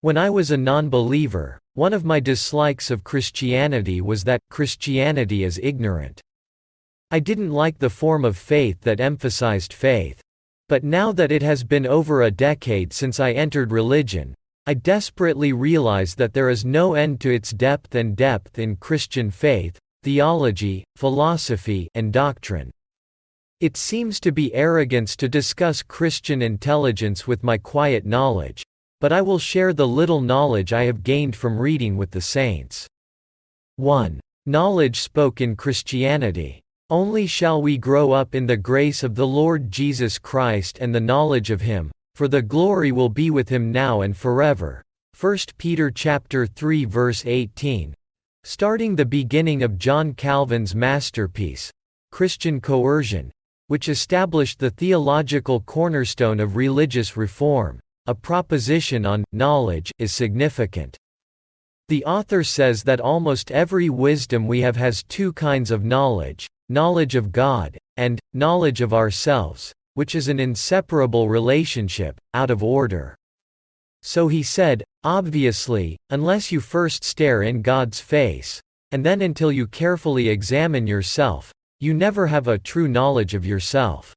When I was a non-believer, one of my dislikes of Christianity was that Christianity is ignorant. I didn't like the form of faith that emphasized faith. But now that it has been over a decade since I entered religion, I desperately realize that there is no end to its depth in Christian faith, theology, philosophy, and doctrine. It seems to be arrogance to discuss Christian intelligence with my quiet knowledge, but I will share the little knowledge I have gained from reading with the saints. 1. Knowledge spoke in Christianity. Only shall we grow up in the grace of the Lord Jesus Christ and the knowledge of Him, for the glory will be with Him now and forever. 1 Peter chapter 3 verse 18. Starting the beginning of John Calvin's masterpiece, Christian Coercion, which established the theological cornerstone of religious reform, a proposition on knowledge is significant. The author says that almost every wisdom we have has two kinds of knowledge: knowledge of God, and knowledge of ourselves, which is an inseparable relationship, out of order. So he said, obviously, unless you first stare in God's face, and then until you carefully examine yourself, you never have a true knowledge of yourself.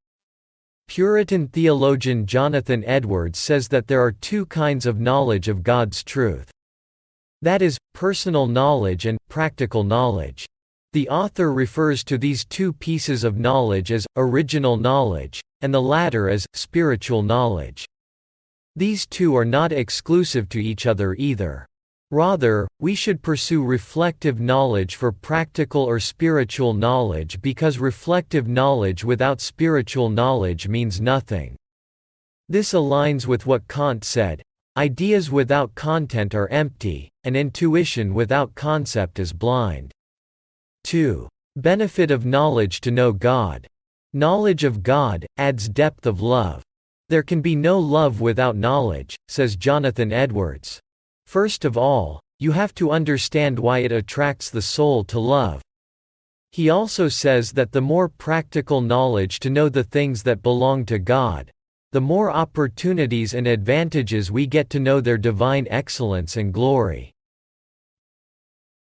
Puritan theologian Jonathan Edwards says that there are two kinds of knowledge of God's truth. That is, personal knowledge and practical knowledge. The author refers to these two pieces of knowledge as original knowledge, and the latter as spiritual knowledge. These two are not exclusive to each other either. Rather, we should pursue reflective knowledge for practical or spiritual knowledge because reflective knowledge without spiritual knowledge means nothing. This aligns with what Kant said: ideas without content are empty, and intuition without concept is blind. 2. Benefit of knowledge to know God. Knowledge of God adds depth of love. There can be no love without knowledge, says Jonathan Edwards. First of all, you have to understand why it attracts the soul to love. He also says that the more practical knowledge to know the things that belong to God, the more opportunities and advantages we get to know their divine excellence and glory.